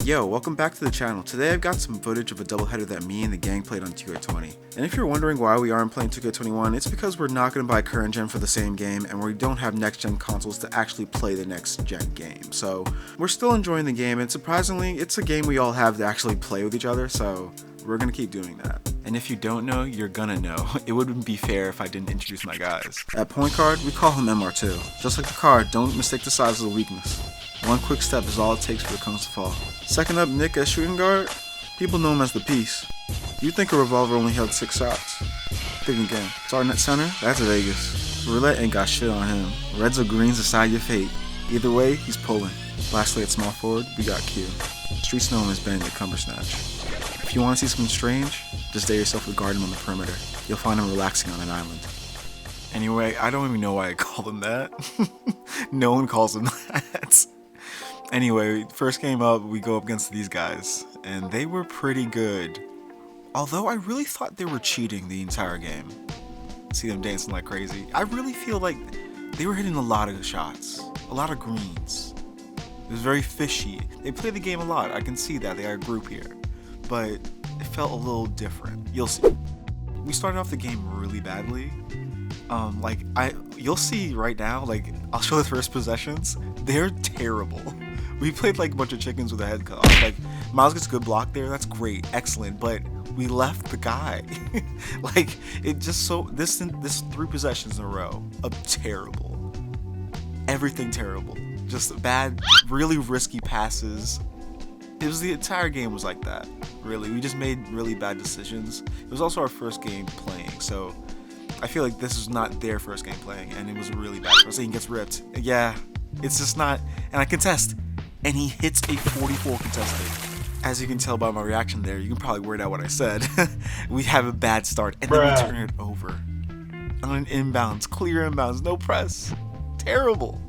Yo, welcome back to the channel. Today I've got some footage of a doubleheader that me and the gang played on 2K20. And if you're wondering why we aren't playing 2K21, it's because we're not going to buy current gen for the same game and we don't have next gen consoles to actually play the next gen game. So we're still enjoying the game, and surprisingly it's a game we all have to actually play with each other, so we're going to keep doing that. And if you don't know, you're gonna know. It wouldn't be fair if I didn't introduce my guys. At point guard, we call him MR2. Just like the card, don't mistake the size as a weakness. One quick step is all it takes for the cones to fall. Second up, Nick as shooting guard. People know him as the Piece. You'd think a revolver only held 6 shots. Think again. Starting at center, that's Vegas. Roulette ain't got shit on him. Reds or greens decide your fate. Either way, he's pulling. Lastly, at small forward, we got Q. Streets know him as Ben the Cumber Snatch. If you want to see something strange, just dare yourself to guard him on the perimeter. You'll find him relaxing on an island. Anyway, I don't even know why I call him that. No one calls him that. Anyway, first game up, we go up against these guys, and they were pretty good. Although I really thought they were cheating the entire game. See them dancing like crazy. I really feel like they were hitting a lot of shots, a lot of greens. It was very fishy. They play the game a lot, I can see that, they are a group here. But it felt a little different. You'll see. We started off the game really badly. You'll see right now, I'll show the first possessions. They're terrible. We played like a bunch of chickens with a head cut off. Myles gets a good block there, that's great, excellent, but we left the guy. This 3 possessions in a row of terrible. Everything terrible. Just bad, really risky passes. The entire game was like that, really. We just made really bad decisions. It was also our first game playing, so I feel like this is not their first game playing, and it was really bad for us. He gets ripped. Yeah, it's just not, and I contest, and he hits a 44 contested. As you can tell by my reaction there, you can probably word out what I said. We have a bad start, and then we turn it over. On an inbounds, clear inbounds, no press. Terrible.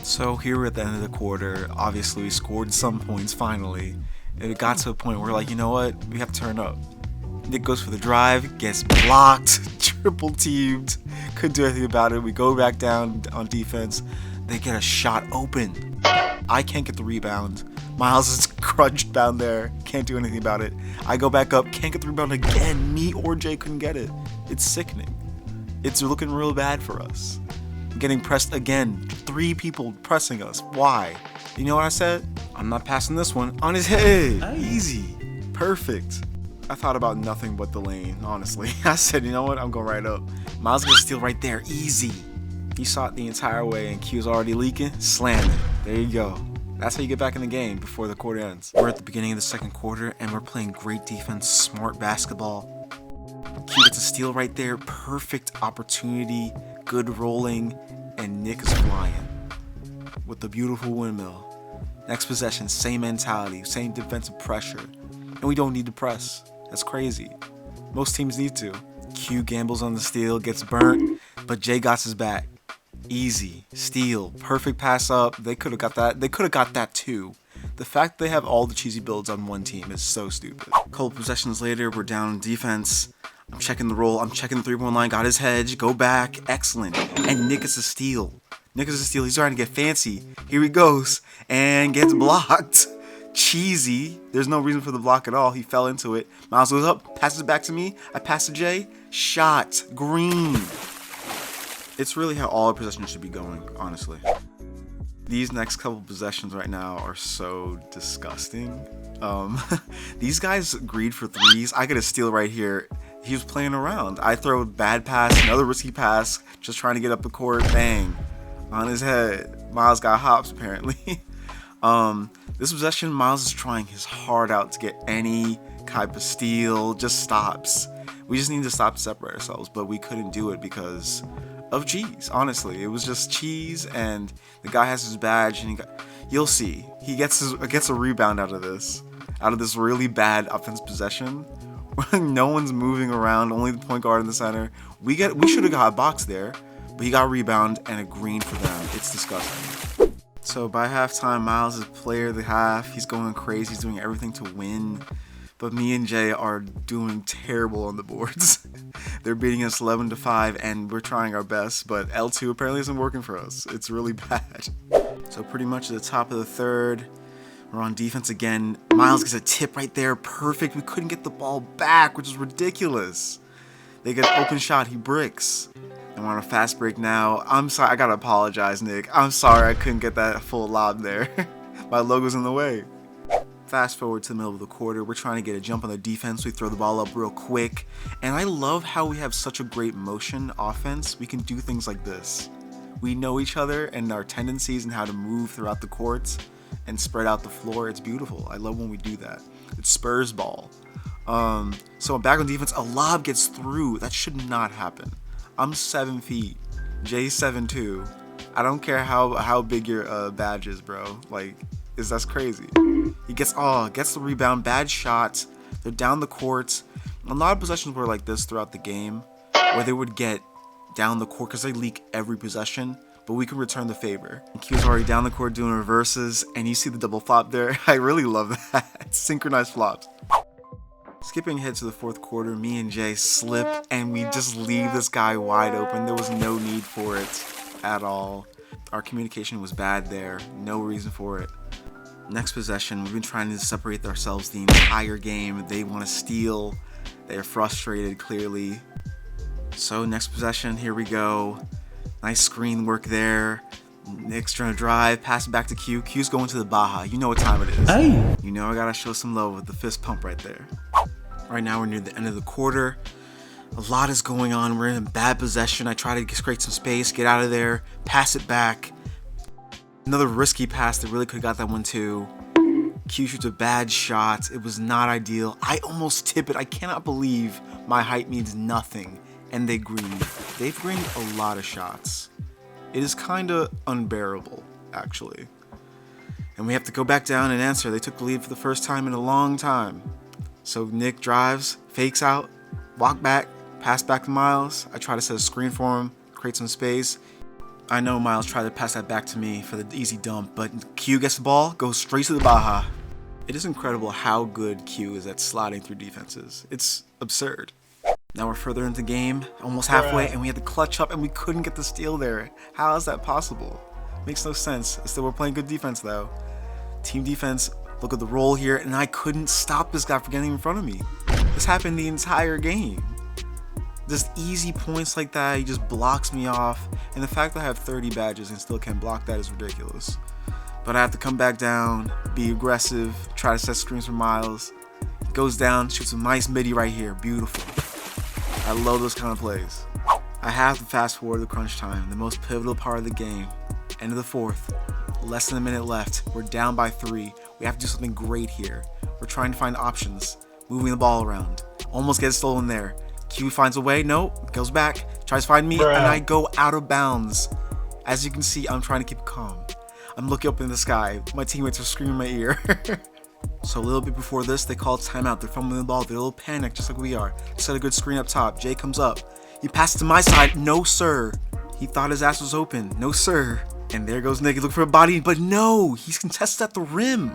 So here we're at the end of the quarter. Obviously we scored some points finally. It got to a point where we're like, you know what? We have to turn up. Nick goes for the drive, gets blocked, triple teamed, couldn't do anything about it. We go back down on defense. They get a shot open. I can't get the rebound. Myles is crunched down there, can't do anything about it. I go back up, can't get the rebound again. Me or Jay couldn't get it. It's sickening. It's looking real bad for us. Getting pressed again. 3 people pressing us. Why? You know what I said? I'm not passing this one. On his head. Aye. Easy. Perfect. I thought about nothing but the lane, honestly. I said, you know what? I'm going right up. Myles gonna steal right there. Easy. He saw it the entire way, and Q's already leaking. Slam it. There you go. That's how you get back in the game before the quarter ends. We're at the beginning of the second quarter, and we're playing great defense, smart basketball. Q gets a steal right there. Perfect opportunity. Good rolling. And Nick is flying with the beautiful windmill. Next possession, same mentality, same defensive pressure. And we don't need to press. That's crazy. Most teams need to. Q gambles on the steal, gets burnt, but Jay got his back. Easy. Steal. Perfect pass up. They could have got that. They could have got that too. The fact they have all the cheesy builds on one team is so stupid. A couple possessions later, we're down in defense. I'm checking the roll, I'm checking the 3-point line, got his hedge, go back, excellent. And Nick is a steal. He's trying to get fancy. Here he goes, and gets blocked. Cheesy, there's no reason for the block at all, he fell into it. Myles goes up, passes it back to me, I pass to Jay, shot, green. It's really how all our possessions should be going, honestly. These next couple possessions right now are so disgusting. These guys agreed for 3s. I get a steal right here. He was playing around. I throw a bad pass, another risky pass, just trying to get up the court, bang, on his head. Myles got hops apparently. This possession, Myles is trying his heart out to get any type of steal, just stops. We just need to stop to separate ourselves, but we couldn't do it because of cheese, honestly. It was just cheese, and the guy has his badge, and you'll see, he gets a rebound out of this really bad offense possession. No one's moving around, only the point guard in the center. We should have got a box there, but he got a rebound and a green for them. It's disgusting. So by halftime, Myles is player of the half. He's going crazy. He's doing everything to win. But me and Jay are doing terrible on the boards. They're beating us 11-5, and we're trying our best, but L2 apparently isn't working for us. It's really bad. So pretty much at the top of the third, We're on defense again. Myles gets a tip right there. Perfect. We couldn't get the ball back, which is ridiculous. They get an open shot. He bricks. And we're on a fast break now. I'm sorry. I gotta apologize, Nick. I'm sorry I couldn't get that full lob there. My logo's in the way. Fast forward to the middle of the quarter. We're trying to get a jump on the defense. We throw the ball up real quick. And I love how we have such a great motion offense. We can do things like this. We know each other and our tendencies and how to move throughout the courts and spread out the floor. It's beautiful. I love when we do that. It's Spurs ball. So I'm back on defense. A lob gets through. That should not happen. I'm 7 feet. Jay's 7'2". I don't care how big your badge is, bro. Like, that's crazy. He gets the rebound. Bad shot. They're down the court. A lot of possessions were like this throughout the game, where they would get down the court because they leak every possession, but we can return the favor. And Q's already down the court doing reverses, and you see the double flop there. I really love that. Synchronized flops. Skipping ahead to the fourth quarter, me and Jay slip, and we just leave this guy wide open. There was no need for it at all. Our communication was bad there. No reason for it. Next possession, we've been trying to separate ourselves the entire game. They want to steal. They're frustrated, clearly. So next possession, here we go. Nice screen work there. Nick's trying to drive, pass it back to Q. Q's going to the Baja. You know what time it is. Hey. You know I gotta show some love with the fist pump right there. Right now we're near the end of the quarter. A lot is going on. We're in a bad possession. I try to create some space, get out of there, pass it back. Another risky pass that really could have got that one too. Q shoots a bad shot. It was not ideal. I almost tip it. I cannot believe my height means nothing. And they greened. They've greened a lot of shots. It is kind of unbearable, actually. And we have to go back down and answer. They took the lead for the first time in a long time. So Nick drives, fakes out, walk back, pass back to Myles. I try to set a screen for him, create some space. I know Myles tried to pass that back to me for the easy dump, but Q gets the ball, goes straight to the Baja. It is incredible how good Q is at sliding through defenses. It's absurd. Now we're further into the game, almost halfway, and we had to clutch up and we couldn't get the steal there. How is that possible? Makes no sense. Still, we're playing good defense though. Team defense, look at the roll here, and I couldn't stop this guy from getting in front of me. This happened the entire game. Just easy points like that, he just blocks me off. And the fact that I have 30 badges and still can't block that is ridiculous. But I have to come back down, be aggressive, try to set screens for Myles. Goes down, shoots a nice midi right here, beautiful. I love those kind of plays. I have to fast forward to crunch time, the most pivotal part of the game. End of the fourth, less than a minute left. We're down by 3. We have to do something great here. We're trying to find options, moving the ball around. Almost gets stolen there. Q finds a way, no, goes back, tries to find me, and I go out of bounds. As you can see, I'm trying to keep calm. I'm looking up in the sky. My teammates are screaming in my ear. So a little bit before this, they call timeout. They're fumbling the ball. They're a little panicked, just like we are. Set a good screen up top. Jay comes up. He passes to my side. No, sir. He thought his ass was open. No, sir. And there goes Nick. He looked for a body, but no. He's contested at the rim.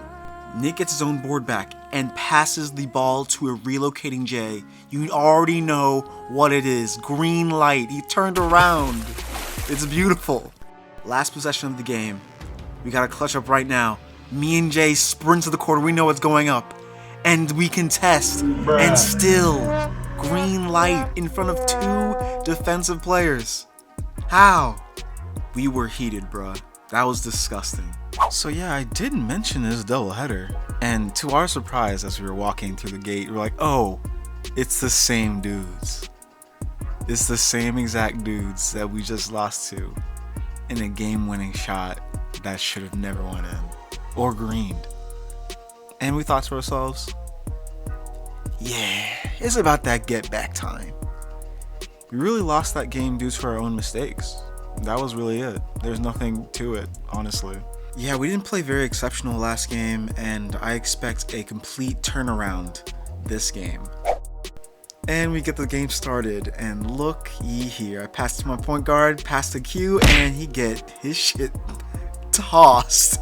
Nick gets his own board back and passes the ball to a relocating Jay. You already know what it is. Green light. He turned around. It's beautiful. Last possession of the game. We got to clutch up right now. Me and Jay sprint to the court. We know what's going up. And we contest. And still, green light in front of 2 defensive players. How? We were heated, bruh. That was disgusting. So yeah, I did mention this doubleheader. And to our surprise, as we were walking through the gate, we were like, oh, it's the same dudes. It's the same exact dudes that we just lost to in a game-winning shot that should have never went in. Or greened. And we thought to ourselves, yeah, it's about that get back time. We really lost that game due to our own mistakes. That was really it. There's nothing to it, honestly. Yeah, we didn't play very exceptional last game, and I expect a complete turnaround this game. And we get the game started, and look ye here. I pass to my point guard, pass to Q, and he get his shit tossed.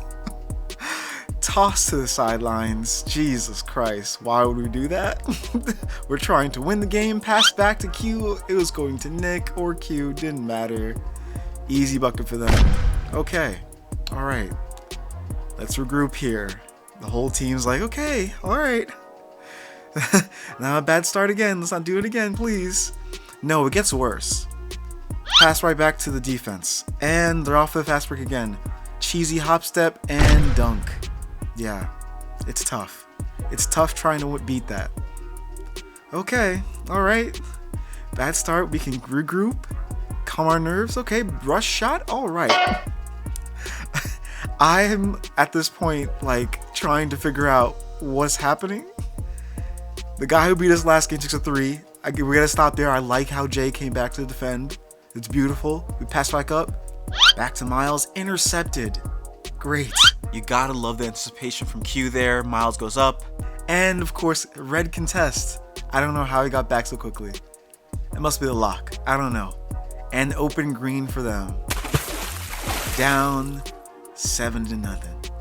Tossed to the sidelines. Jesus Christ, why would we do that? We're trying to win the game. Pass back to Q. It was going to Nick or Q, didn't matter. Easy bucket for them. Okay, all right. Let's regroup here. The whole team's like, okay, all right. Now a bad start again. Let's not do it again, please. No, it gets worse. Pass right back to the defense. And they're off the fast break again. Cheesy hop step and dunk. Yeah, it's tough. It's tough trying to beat that. Okay, all right. Bad start. We can regroup. Calm our nerves. Okay, rush shot. All right. I'm at this point like trying to figure out what's happening. The guy who beat us last game takes a 3. We're gonna stop there. I like how Jay came back to defend. It's beautiful. We pass back up. Back to Myles. Intercepted. Great. You gotta love the anticipation from Q there. Myles goes up. And of course, red contest. I don't know how he got back so quickly. It must be the lock. I don't know. And open green for them. Down 7-0.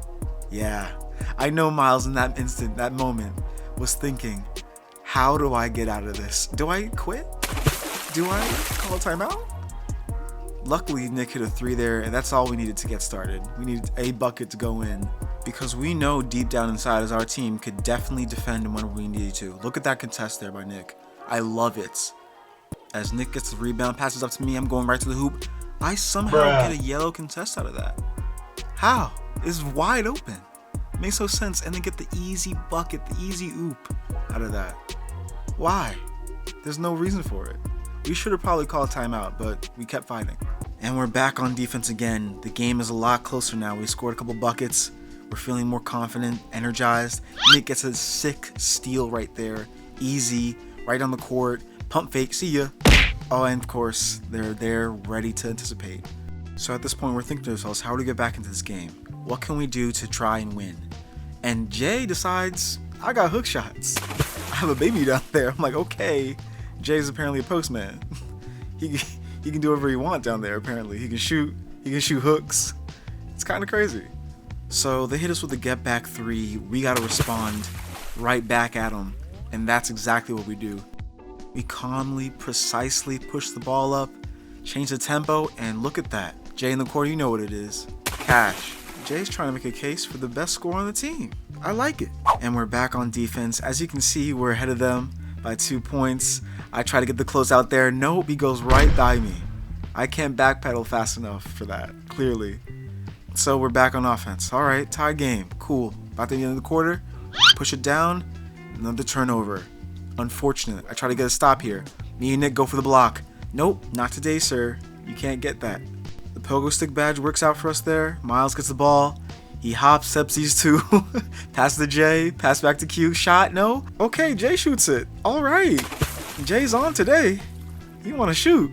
Yeah. I know Myles in that instant, that moment, was thinking, how do I get out of this? Do I quit? Do I call a timeout? Luckily, Nick hit a 3 there, and that's all we needed to get started. We needed a bucket to go in, because we know deep down inside as our team could definitely defend whenever we needed to. Look at that contest there by Nick. I love it. As Nick gets the rebound, passes up to me, I'm going right to the hoop. I somehow get a yellow contest out of that. How? It's wide open. Makes no sense. And then get the easy bucket, the easy oop out of that. Why? There's no reason for it. We should have probably called timeout, but we kept fighting. And we're back on defense again. The game is a lot closer now. We scored a couple buckets. We're feeling more confident, energized. Nick gets a sick steal right there. Easy, right on the court. Pump fake, see ya. Oh, and of course, they're there ready to anticipate. So at this point, we're thinking to ourselves, how do we get back into this game? What can we do to try and win? And Jay decides, I got hook shots. I have a baby down there. I'm like, okay. Jay's apparently a postman. He can do whatever he wants down there, apparently. He can shoot hooks. It's kind of crazy. So they hit us with a get back 3. We got to respond right back at them. And that's exactly what we do. We calmly, precisely push the ball up, change the tempo, and look at that. Jay in the corner, you know what it is. Cash. Jay's trying to make a case for the best scorer on the team. I like it. And we're back on defense. As you can see, we're ahead of them by 2 points. I try to get the close out there. Nope, he goes right by me. I can't backpedal fast enough for that, clearly. So we're back on offense. All right, tie game. Cool. About to the end of the quarter. Push it down. Another turnover. Unfortunate. I try to get a stop here. Me and Nick go for the block. Nope, not today, sir. You can't get that. The pogo stick badge works out for us there. Myles gets the ball. He hops, steps these two. Pass to Jay. Pass back to Q. Shot, no? Okay, Jay shoots it. All right. Jay's on today. You want to shoot.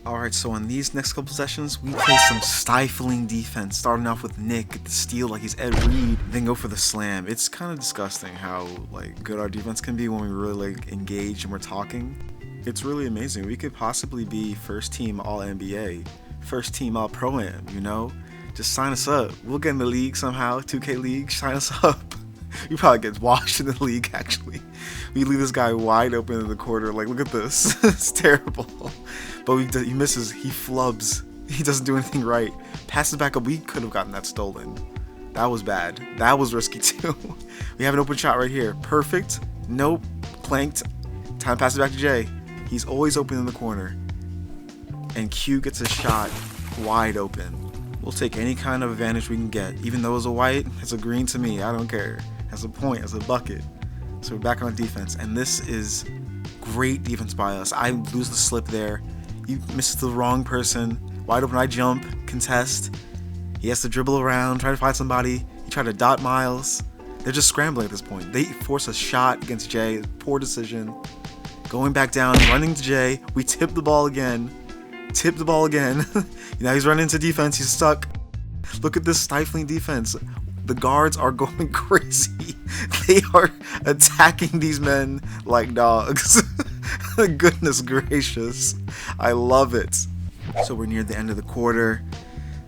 All right, so on these next couple sessions, we play some stifling defense, starting off with Nick, get the steal like he's Ed Reed, then go for the slam. It's kind of disgusting how good our defense can be when we really engage and we're talking. It's really amazing. We could possibly be first team All-NBA, first team All-Pro-Am, you know? Just sign us up. We'll get in the league somehow, 2K League, sign us up. We probably get washed in the league, actually. We leave this guy wide open in the quarter. Like, look at this. It's terrible. But he misses. He flubs. He doesn't do anything right. Passes back up. We could have gotten that stolen. That was bad. That was risky, too. We have an open shot right here. Perfect. Nope. Clanked. Time to pass it back to Jay. He's always open in the corner. And Q gets a shot wide open. We'll take any kind of advantage we can get. Even though it's a white, it's a green to me. I don't care. As a point, as a bucket. So we're back on defense. And this is great defense by us. I lose the slip there. He misses the wrong person. Wide open, I jump, contest. He has to dribble around, try to find somebody. He tried to dot Myles. They're just scrambling at this point. They force a shot against Jay. Poor decision. Going back down, running to Jay. We tip the ball again. Tip the ball again. Now he's running into defense. He's stuck. Look at this stifling defense. The guards are going crazy. They are attacking these men like dogs. Goodness gracious. I love it. So we're near the end of the quarter.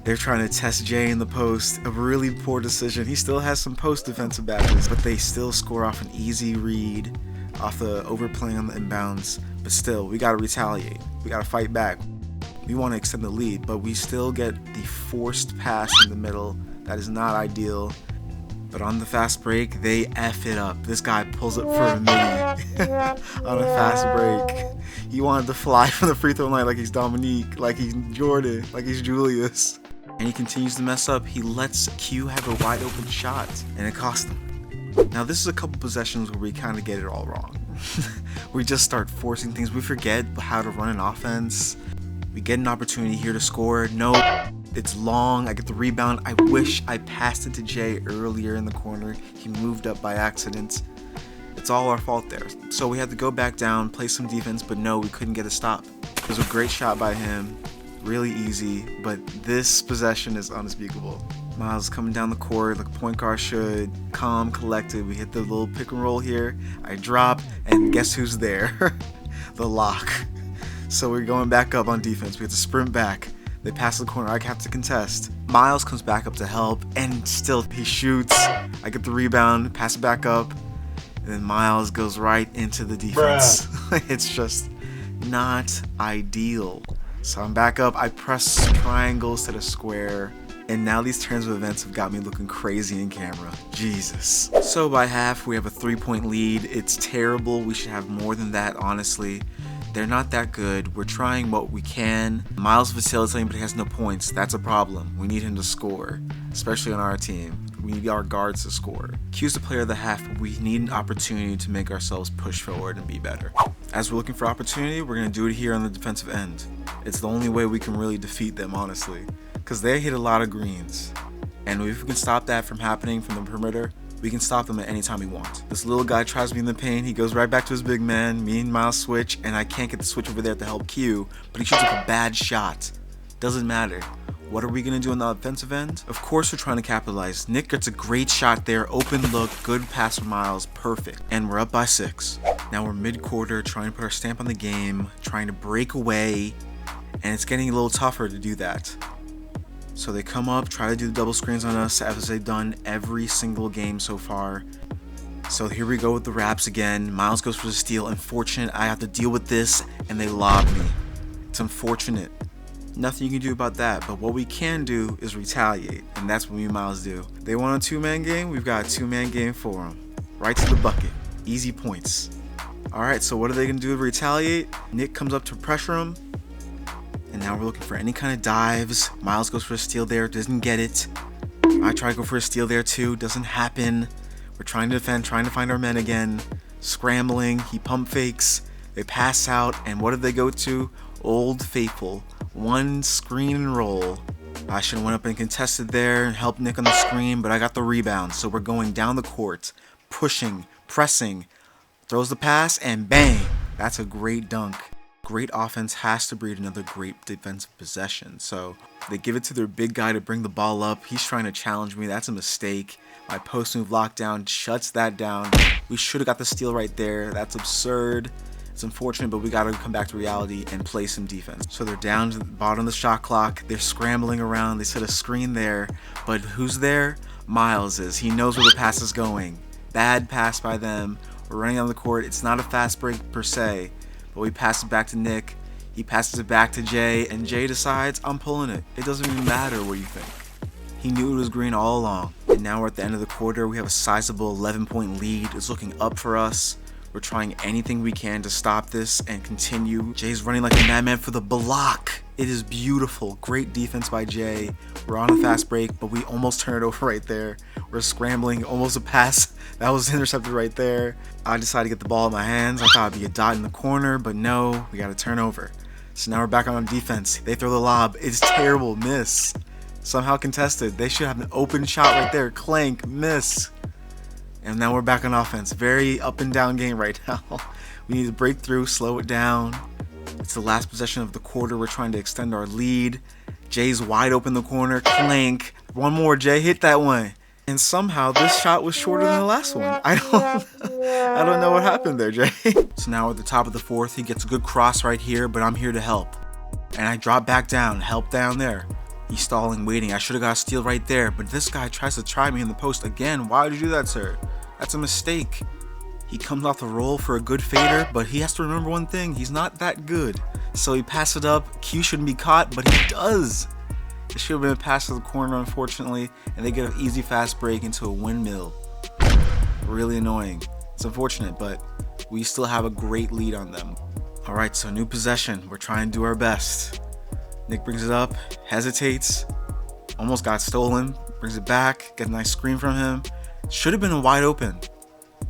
They're trying to test Jay in the post. A really poor decision. He still has some post defensive badges, but they still score off an easy read, off the overplaying on the inbounds. But still, we gotta retaliate. We gotta fight back. We want to extend the lead, but we still get the forced pass in the middle. That is not ideal. But on the fast break, they F it up. This guy pulls up for a mini on a fast break. He wanted to fly from the free throw line like he's Dominique, like he's Jordan, like he's Julius. And he continues to mess up. He lets Q have a wide open shot, and it cost him. Now this is a couple possessions where we kind of get it all wrong. We just start forcing things. We forget how to run an offense. We get an opportunity here to score. No, it's long. I get the rebound. I wish I passed it to Jay earlier in the corner. He moved up by accident. It's all our fault there. So we had to go back down, play some defense, but no, we couldn't get a stop. It was a great shot by him. Really easy, but this possession is unspeakable. Myles coming down the court like a point guard should. Calm, collected. We hit the little pick and roll here. I drop, and guess who's there? The lock. So we're going back up on defense. We have to sprint back. They pass the corner. I have to contest. Myles comes back up to help, and still he shoots. I get the rebound, pass it back up, and then Myles goes right into the defense. It's just not ideal. So I'm back up. I press triangles to the square. And now these turns of events have got me looking crazy in camera. Jesus. So by half, we have a 3-point lead. It's terrible. We should have more than that, honestly. They're not that good. We're trying what we can. Myles facilitating, but he has no points. That's a problem. We need him to score, especially on our team. We need our guards to score. Q's the player of the half, but we need an opportunity to make ourselves push forward and be better. As we're looking for opportunity, we're going to do it here on the defensive end. It's the only way we can really defeat them, honestly, because they hit a lot of greens. And if we can stop that from happening from the perimeter, we can stop them at any time we want. This little guy tries to be in the paint. He goes right back to his big man. Me and Myles switch, and I can't get the switch over there to help Q, but he shoots up a bad shot. Doesn't matter. What are we going to do on the offensive end? Of course we're trying to capitalize. Nick gets a great shot there. Open look. Good pass from Myles. Perfect. And we're up by 6. Now we're mid-quarter, trying to put our stamp on the game, trying to break away, and it's getting a little tougher to do that. So they come up, try to do the double screens on us, as they've done every single game so far. So here we go with the wraps again. Myles goes for the steal. Unfortunate, I have to deal with this, and they lob me. It's unfortunate. Nothing you can do about that, but what we can do is retaliate, and that's what me and Myles do. They want a 2-man game, we've got a 2-man game for them. Right to the bucket. Easy points. Alright, so what are they going to do to retaliate? Nick comes up to pressure him. And now we're looking for any kind of dives. Myles goes for a steal there, doesn't get it. I try to go for a steal there too, doesn't happen. We're trying to defend, trying to find our men again. Scrambling, he pump fakes. They pass out, and what did they go to? Old Faithful. One screen and roll. I should have went up and contested there and helped Nick on the screen, but I got the rebound. So we're going down the court, pushing, pressing. Throws the pass, and bang! That's a great dunk. Great offense has to breed another great defensive possession. So they give it to their big guy to bring the ball up. He's trying to challenge me. That's a mistake. My post move lockdown shuts that down. We should have got the steal right there. That's absurd. It's unfortunate, but we got to come back to reality and play some defense. So they're down to the bottom of the shot clock. They're scrambling around. They set a screen there. But who's there? Myles is. He knows where the pass is going. Bad pass by them. We're running on the court. It's not a fast break per se, but we pass it back to Nick. He passes it back to Jay, and Jay decides, I'm pulling it. It doesn't even matter what you think. He knew it was green all along. And now we're at the end of the quarter. We have a sizable 11-point lead. It's looking up for us. We're trying anything we can to stop this and continue. Jay's running like a madman for the block. It is beautiful. Great defense by Jay. We're on a fast break, but we almost turn it over right there. We're scrambling, almost a pass. That was intercepted right there. I decided to get the ball in my hands. I thought it'd be a dot in the corner, but no, we got to turn over. So now we're back on defense. They throw the lob. It's terrible. Miss. Somehow contested. They should have an open shot right there. Clank. Miss. And now we're back on offense. Very up and down game right now. We need to break through, slow it down. It's the last possession of the quarter. We're trying to extend our lead. Jay's wide open in the corner. Clank. One more, Jay. Hit that one. And somehow this shot was shorter than the last one. I don't know what happened there, Jay. So now at the top of the fourth, he gets a good cross right here, but I'm here to help. And I drop back down, help down there. He's stalling, waiting. I should have got a steal right there, but this guy tries to try me in the post again. Why would you do that, sir? That's a mistake. He comes off the roll for a good fader, but he has to remember one thing. He's not that good. So he passes it up. Q shouldn't be caught, but he does. It should have been a pass to the corner, unfortunately, and they get an easy fast break into a windmill. Really annoying. It's unfortunate, but we still have a great lead on them. All right, so new possession. We're trying to do our best. Nick brings it up, hesitates, almost got stolen, brings it back, get a nice screen from him. Should have been wide open.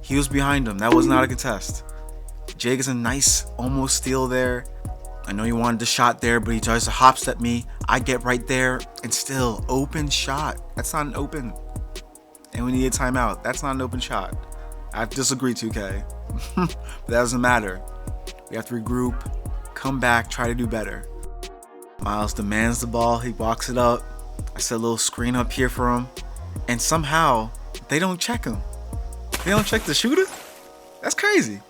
He was behind him. That was not a contest. Jay gets a nice almost steal there. I know he wanted the shot there, but he tries to hop step me. I get right there, and still, open shot. That's not an open. And we need a timeout. That's not an open shot. I disagree, 2K. But that doesn't matter. We have to regroup, come back, try to do better. Myles demands the ball. He walks it up. I set a little screen up here for him. And somehow, they don't check him. They don't check the shooter? That's crazy.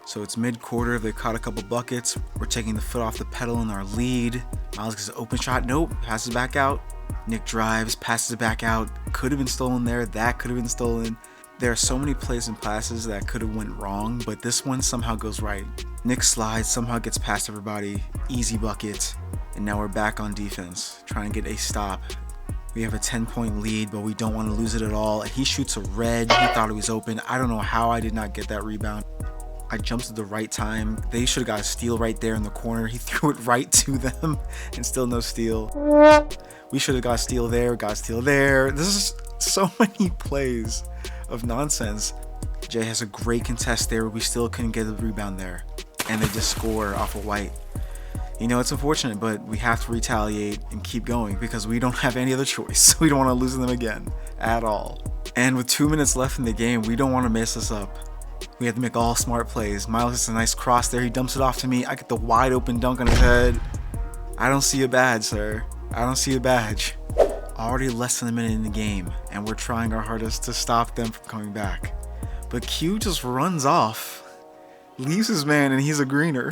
So it's mid-quarter, they caught a couple buckets. We're taking the foot off the pedal in our lead. Myles gets an open shot, nope, passes back out. Nick drives, passes it back out. Could have been stolen there, that could have been stolen. There are so many plays and passes that could have went wrong, but this one somehow goes right. Nick slides, somehow gets past everybody, easy bucket. And now we're back on defense, trying to get a stop. We have a 10-point lead, but we don't want to lose it at all. He shoots a red, he thought it was open. I don't know how I did not get that rebound. I jumped at the right time. They should have got a steal right there in the corner. He threw it right to them and still no steal. We should have got a steal there, got a steal there. This is so many plays of nonsense. Jay has a great contest there. We still couldn't get the rebound there. And they just score off of White. You know, it's unfortunate, but we have to retaliate and keep going because we don't have any other choice. We don't want to lose them again at all. And with 2 minutes left in the game, we don't want to mess this up. We have to make all smart plays. Myles gets a nice cross there. He dumps it off to me. I get the wide open dunk on his head. I don't see a badge, sir. I don't see a badge. Already less than a minute in the game, and we're trying our hardest to stop them from coming back. But Q just runs off, leaves his man, and he's a greener.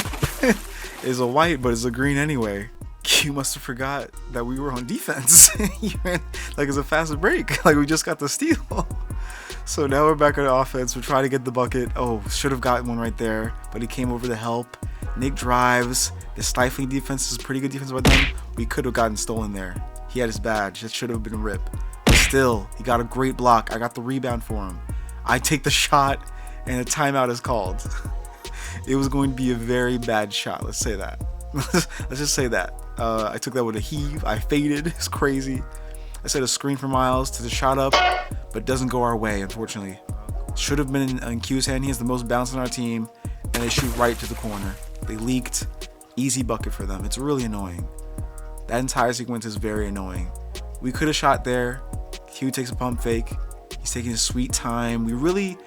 It's a white, but it's a green anyway. Q must have forgot that we were on defense. He ran like it's a fast break. Like we just got the steal. So now we're back on offense. We're trying to get the bucket. Oh, should have gotten one right there, but he came over to help. Nick drives. The stifling defense is pretty good defense by them. We could have gotten stolen there. He had his badge. It should have been a rip. But still, he got a great block. I got the rebound for him. I take the shot, and a timeout is called. It was going to be a very bad shot. Let's say that. Let's just say that. I took that with a heave. I faded. It's crazy. I set a screen for Myles to the shot up, but doesn't go our way, unfortunately. Should have been in Q's hand. He has the most bounce on our team, and they shoot right to the corner. They leaked. Easy bucket for them. It's really annoying. That entire sequence is very annoying. We could have shot there. Q takes a pump fake. He's taking his sweet time. We really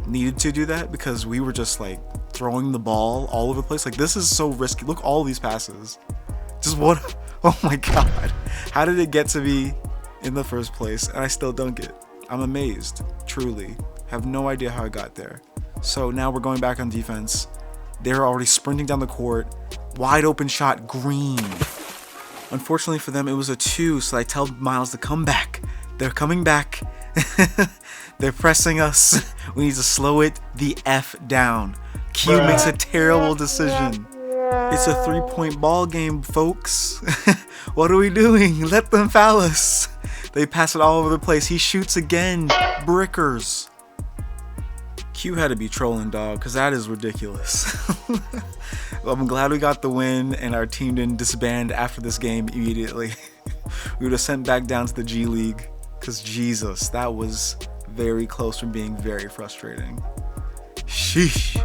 needed to do that because we were just like throwing the ball all over the place. Like, this is so risky. Look, all these passes. Just what? Oh my God. How did it get to me in the first place? And I still dunk it. I'm amazed. Truly. Have no idea how I got there. So now we're going back on defense. They're already sprinting down the court. Wide open shot, green. Unfortunately for them, it was a 2, so I tell Myles to come back. They're coming back. They're pressing us. We need to slow it the F down. Q makes a terrible decision. It's a 3-point ball game, folks. What are we doing? Let them foul us. They pass it all over the place. He shoots again. Brickers. Q had to be trolling, dog, because that is ridiculous. Well, I'm glad we got the win and our team didn't disband after this game immediately. We would have sent back down to the G League because, Jesus, that was very close from being very frustrating. Sheesh.